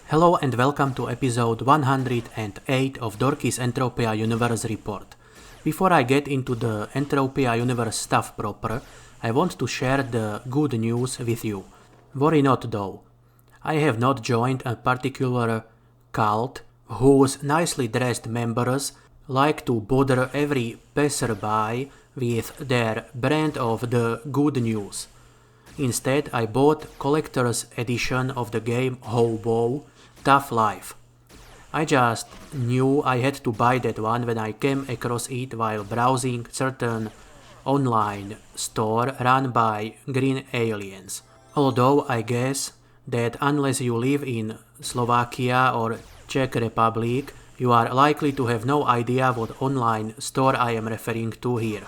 Hello and welcome to episode 108 of Dorki's Entropia Universe report. Before I get into the Entropia Universe stuff proper, I want to share the good news with you. Worry not though. I have not joined a particular cult whose nicely dressed members like to bother every passerby with their brand of the good news. Instead, I bought collector's edition of the game Hobos Tough Life. I just knew I had to buy that one when I came across it while browsing certain online store run by green aliens. Although I guess that unless you live in Slovakia or Czech Republic, you are likely to have no idea what online store I am referring to here.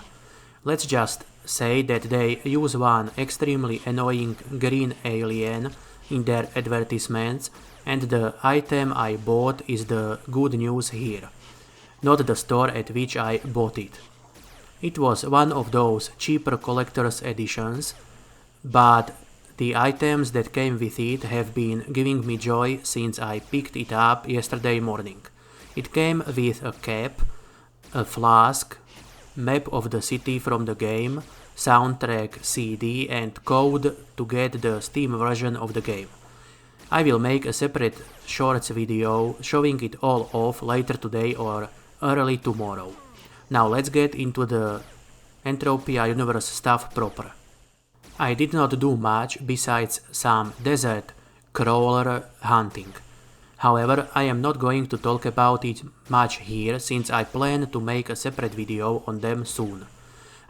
Let's just say that they use one extremely annoying green alien in their advertisements, and the item I bought is the good news here, not the store at which I bought it. It was one of those cheaper collector's editions, but the items that came with it have been giving me joy since I picked it up yesterday morning. It came with a cap, a flask, map of the city from the game, soundtrack CD and code to get the Steam version of the game. I will make a separate shorts video showing it all off later today or early tomorrow. Now let's get into the Entropia Universe stuff proper. I did not do much besides some desert crawler hunting. However, I am not going to talk about it much here since I plan to make a separate video on them soon.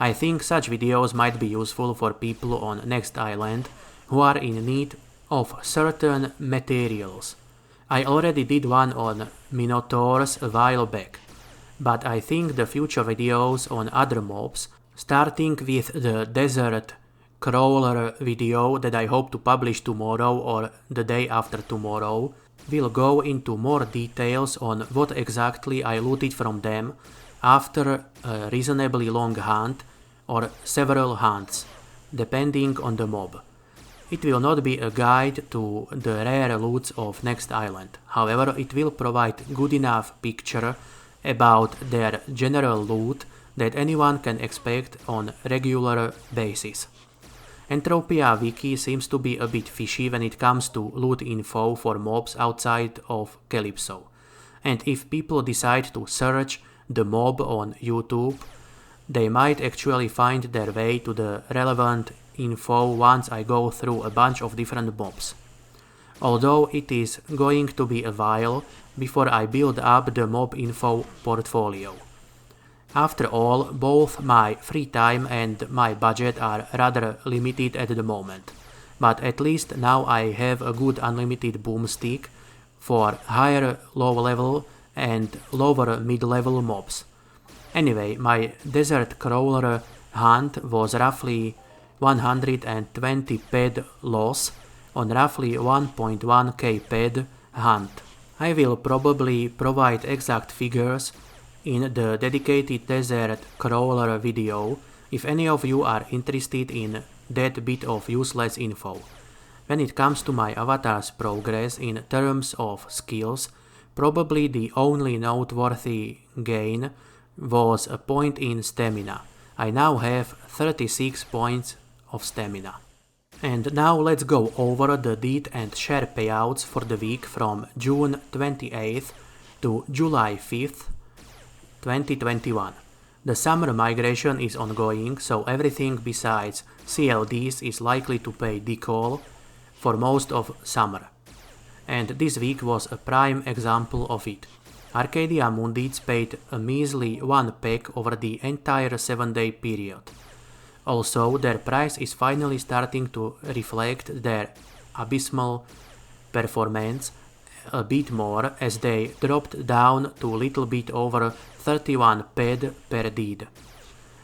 I think such videos might be useful for people on Next Island who are in need of certain materials. I already did one on Minotaurs a while back, but I think the future videos on other mobs, starting with the desert crawler video that I hope to publish tomorrow or the day after tomorrow, will go into more details on what exactly I looted from them after a reasonably long hunt or several hunts, depending on the mob. It will not be a guide to the rare loots of Next Island, however it will provide good enough picture about their general loot that anyone can expect on regular basis. Entropia Wiki seems to be a bit fishy when it comes to loot info for mobs outside of Calypso, and if people decide to search the mob on YouTube, they might actually find their way to the relevant info once I go through a bunch of different mobs. Although it is going to be a while before I build up the mob info portfolio. After all, both my free time and my budget are rather limited at the moment, but at least now I have a good unlimited boomstick for higher low level and lower mid level mobs. Anyway, my desert crawler hunt was roughly 120 ped loss on roughly 1.1k ped hunt. I will probably provide exact figures in the dedicated desert crawler video if any of you are interested in that bit of useless info. When it comes to my avatar's progress in terms of skills, probably the only noteworthy gain was a point in stamina. I now have 36 points of stamina. And now let's go over the deed and share payouts for the week from June 28th to July 5th, 2021. The summer migration is ongoing, so everything besides CLDs is likely to pay decal for most of summer. And this week was a prime example of it. Arcadia Mundids paid a measly 1 peg over the entire 7-day period. Also, their price is finally starting to reflect their abysmal performance a bit more as they dropped down to a little bit over 31 ped per deed.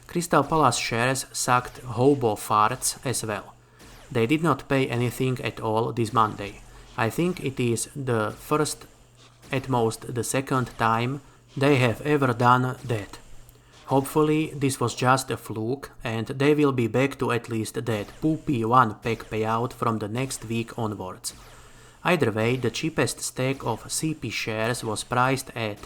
Crystal Palace shares sucked hobo farts as well. They did not pay anything at all this Monday. I think it is the first, at most the second time they have ever done that. Hopefully this was just a fluke and they will be back to at least that poopy 1 peg payout from the next week onwards. Either way, the cheapest stack of CP shares was priced at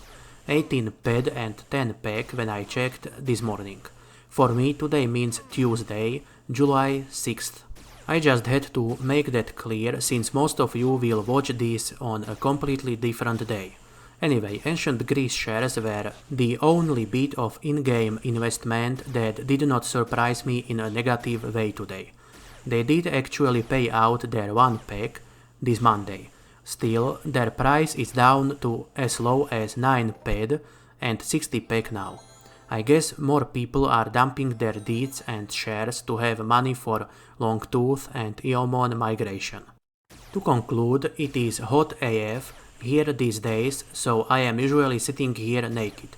18 PED and 10 PEC when I checked this morning. For me, today means Tuesday, July 6th. I just had to make that clear, since most of you will watch this on a completely different day. Anyway, Ancient Greece shares were the only bit of in-game investment that did not surprise me in a negative way today. They did actually pay out their 1 PEC this Monday. Still, their price is down to as low as 9 PED and 60 PEC now. I guess more people are dumping their deeds and shares to have money for Longtooth and Eomon migration. To conclude, it is hot AF here these days, so I am usually sitting here naked.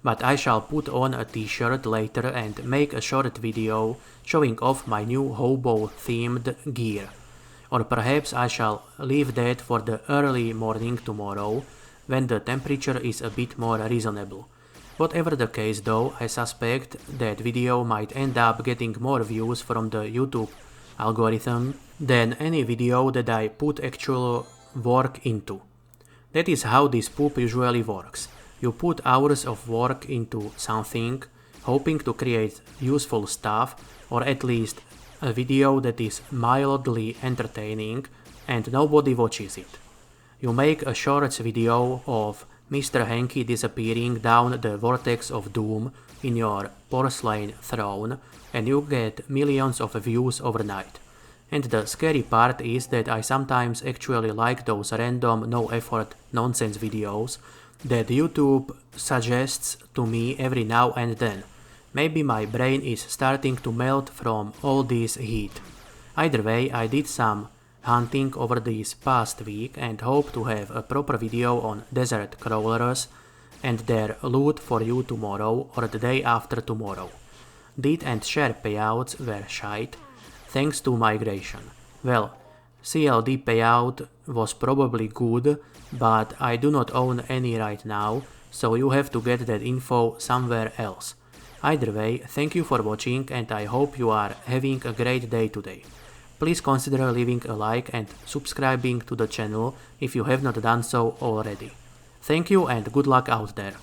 But I shall put on a t-shirt later and make a short video showing off my new hobo themed gear. Or perhaps I shall leave that for the early morning tomorrow, when the temperature is a bit more reasonable. Whatever the case though, I suspect that video might end up getting more views from the YouTube algorithm than any video that I put actual work into. That is how this poop usually works. You put hours of work into something, hoping to create useful stuff, or at least a video that is mildly entertaining, and nobody watches it. You make a shorts video of Mr. Hanky disappearing down the vortex of doom in your porcelain throne, and you get millions of views overnight. And the scary part is that I sometimes actually like those random no-effort nonsense videos that YouTube suggests to me every now and then. Maybe my brain is starting to melt from all this heat. Either way, I did some hunting over this past week and hope to have a proper video on desert crawlers and their loot for you tomorrow or the day after tomorrow. Deed and share payouts were shite, thanks to migration. Well, CLD payout was probably good, but I do not own any right now, so you have to get that info somewhere else. Either way, thank you for watching and I hope you are having a great day today. Please consider leaving a like and subscribing to the channel if you have not done so already. Thank you and good luck out there.